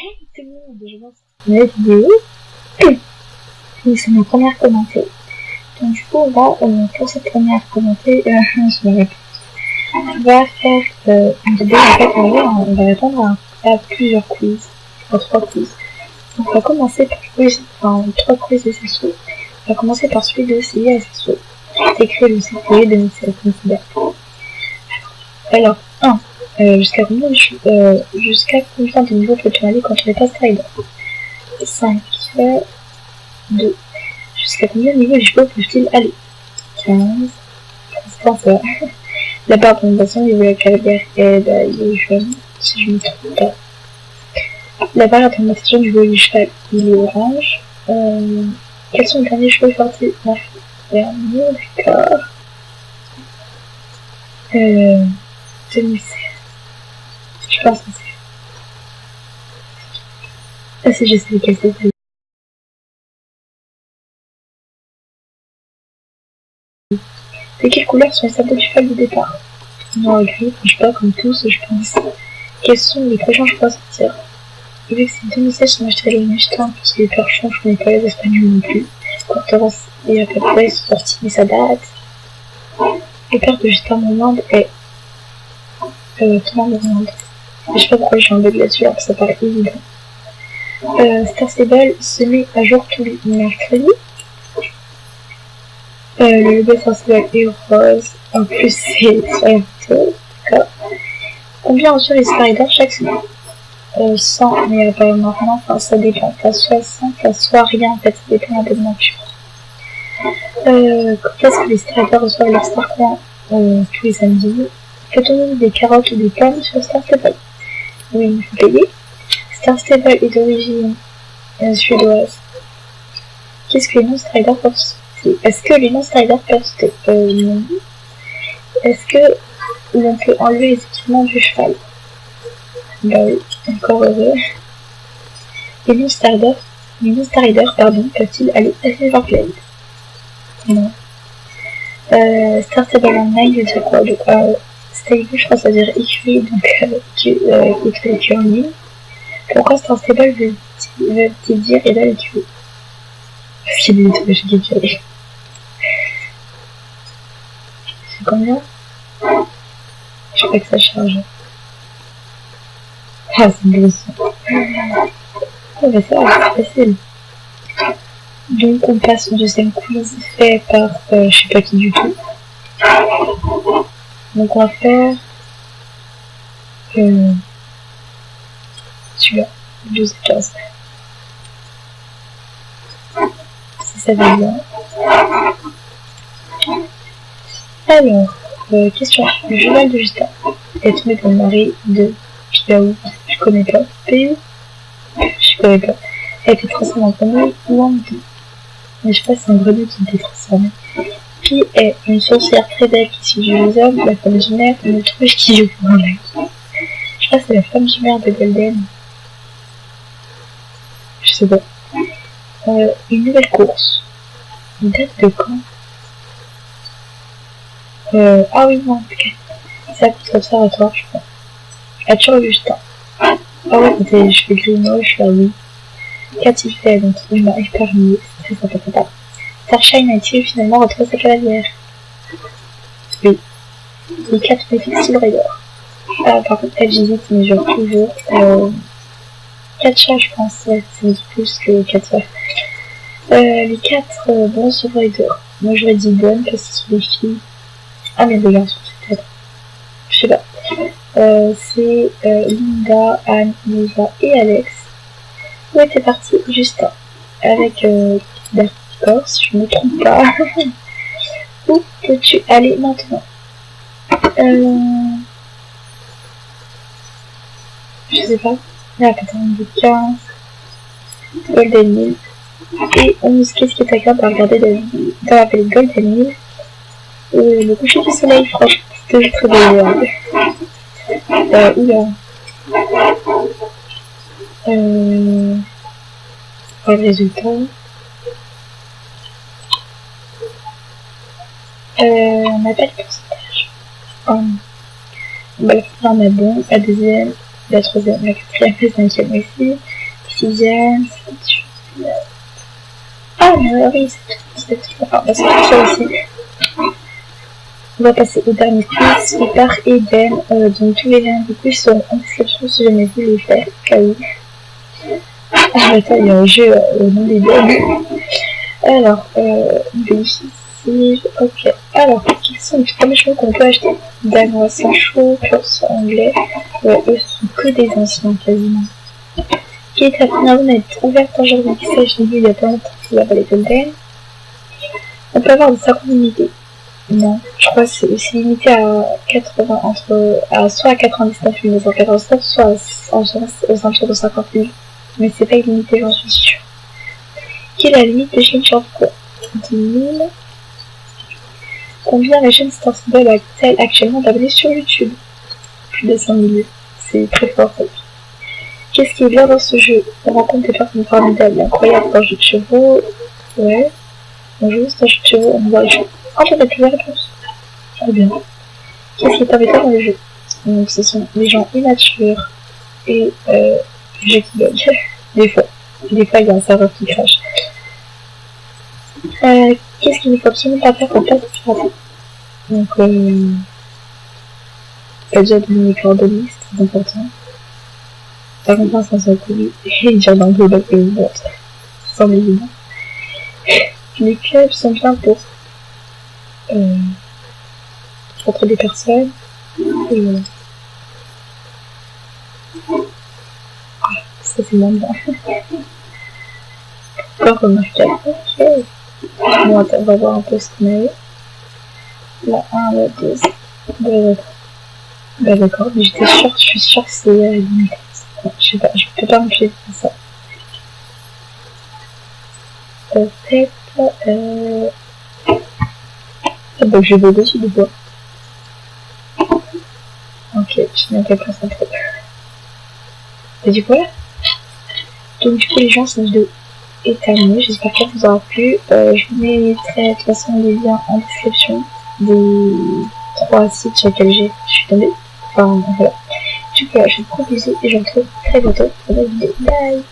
Hey tout le monde, je lance une vidéo. Et c'est ma première commentée. Donc du coup, là, pour cette première commentée, je me répète. On va faire une vidéo, en fait, on va répondre à plusieurs quiz, à 3 quiz. Donc on va commencer par trois quiz de SSO. On va commencer par celui de CIA SSO. C'est écrit le CPE 2016. Alors, 1. Jusqu'à combien de niveaux peut-on aller quand on n'est pas strider? 5. 2. Jusqu'à combien de niveaux les chevaux peuvent-ils aller? 15. Ça. La part d'orientation niveau la carrière est il est jaune, si je ne me trompe pas. La barre d'orientation du vol du cheval, il est orange. Quels sont les derniers chevaux sortis? Dernier, d'accord. 2016. Je pense que c'est. Ah si, je sais lequel c'est. De quelle couleur sont les sabots du cheval de départ? Noir et gris, je sais pas, comme tous, je pense. Quels sont les prochains choix à sortir? Vu que c'est 2016, je m'achèterai les Mustang, parce que les torchons, je connais pas les Espagnols non plus. Cortoras et à peu près sont sortis, mais ça date. Le père de Justin Mormande est Thomas Mormande. Je sais pas pourquoi j'ai un bug là-dessus, alors que ça paraît évident. Star Stable se met à jour tous les mercredis. Le logo Star Stable est rose. En plus, c'est sur d'accord. Combien reçoivent les sliders chaque semaine? 100, mais apparemment rien, enfin ça dépend. T'as soit 100, t'as soit rien, en fait, ça dépend de l'abonnement que tu prends. Quand est-ce que les striders reçoivent leur Star Coin? Tous les samedis. Peut-on mettre des carottes ou des pommes sur Star Stable? Oui, il faut payer. Star Stable est d'origine suédoise. Qu'est-ce que les non-striders peuvent sauter? Est-ce que les non-striders peuvent sauter? Non. Est-ce que l'on peut enlever les équipements du cheval? Bah oui, encore heureux. Les non-striders, peuvent-ils aller à Everglade? Non. Star Stable Online, je sais quoi? Stable, je crois que ça veut dire écurie, donc écurie en ligne. Pourquoi Star Stable veut-il dire et là l'écurie? Parce qu'il y a des mythologies d'écurie. C'est combien? Je sais pas que ça charge. Ah, c'est beau ça. Oh, mais ça, c'est facile. Donc, on passe au deuxième quiz fait par je sais pas qui du tout. Donc, on va faire celui-là, 12 et 15. Si ça va bien. Alors, question. Le journal de Justin est tombé dans le mari de Piaou. Je connais pas. P.U. Je connais pas. A été transformé en grenouille ou en bouton. Mais je sais pas si c'est un grenouille qui a été transformé. Qui est une sorcière très belle qui suit les hommes, la femme jumelle, une autruche qui joue pour un lac. Je crois que c'est la femme jumelle de Golden. Je sais pas. Une nouvelle course. Une date de quand? Ah oui, non, ok. C'est à côté d'observatoire, je crois. As-tu revu Justin? Ah ouais, je fais grimoche, là oui. Qu'a-t-il fait? Donc, il m'a épargné. C'est ça. Starshine a-t-il finalement retrouvé sa cavalière? Oui. Les 4 méfiques Steel Raider. Ah, par contre, elle j'hésite, mais genre toujours. 4 chats, je pense, ouais, c'est plus que 4 chats. Les 4 bons Steel Raider. Moi, j'aurais dit bonnes parce que ce sont des filles. Ah, mais des garçons, peut-être. Je sais pas. C'est Linda, Anne, Neva et Alex. Où était parti Justin? Avec d'accord, si je ne me trompe pas. Où peux-tu aller maintenant? Je sais pas. Là, 15, Golden Hill. Et 11, qu'est-ce qui est agréable à regarder dans la ville Golden Hill? Le coucher du soleil, franchement, c'était très agréable. Oula. Pas le résultat. On n'a pas le pourcentage. Bah, la première, on a bon. La deuxième, la troisième, la quatrième, la cinquième aussi, sixième, ah mais oui, c'est tout, enfin, c'est tout ça aussi. On va passer au dernier quiz, par Eden, donc tous les liens du quiz seront en description si jamais vous les faire, oui. Ah attends, il y a un jeu au nom d'Eden. Alors, difficile, ok. Alors, quels sont les premiers chevaux qu'on peut acheter? Danois, c'est chaud, plus anglais, ouais, eux sont que des anciens quasiment. Qui est la première zone ouverte en janvier? J'ai vu il y a pas longtemps, c'est la vallée Golden. On peut avoir des 50 unités. Non, je crois que c'est limité à 80, soit à 99 1999, soit aux alentours de 50 000. Mais c'est pas illimité, j'en suis sûre. Quelle est la limite de chaîne sur quoi? 10 000. Combien la chaîne Starstable a-t-elle actuellement d'abonnés sur YouTube? Plus de 100 000. C'est très fort. Qu'est-ce qui est bien dans ce jeu? On rencontre des personnes formidables, incroyables dans le jeu de chevaux. Ouais. On joue dans le jeu de chevaux, on voit les chevaux. Ah, j'avais plus la réponse. Très bien. Qu'est-ce qui est embêtant dans le jeu? Donc, ce sont les gens immatures et le jeu qui bug. Des fois. Des fois, il y a un serveur qui crache. Qu'est-ce qu'il ne faut absolument pas faire pour pas se pirater? Donc, t'as déjà donné les coordonnées, c'est très important. Par contre, ça soit cool. Et dire dans le global que vous voulez. Ça semble évident. Les clubs sont bien pour entre des personnes. Et voilà. Ah, ça c'est moins bien. Encore remarquable. Ok. Bon, attends, on va voir un peu ce qu'on a eu. La 1, la 2. Bah d'accord, mais j'étais sûre, je suis sûre que c'est limité. Je sais pas, je peux pas me fier à ça. Peut-être. Donc je vais dessus de bois. Ok, je n'ai pas concentré. Et du coup, voilà. Donc du coup, les gens, cette vidéo est terminée. J'espère qu'elle vous aura plu. Je vous mettrai de toute façon les liens en description des 3 sites sur lesquels je suis tombée. Enfin, voilà. Du coup, je vous gros bisous et je vous retrouve très bientôt pour une nouvelle vidéo. Bye!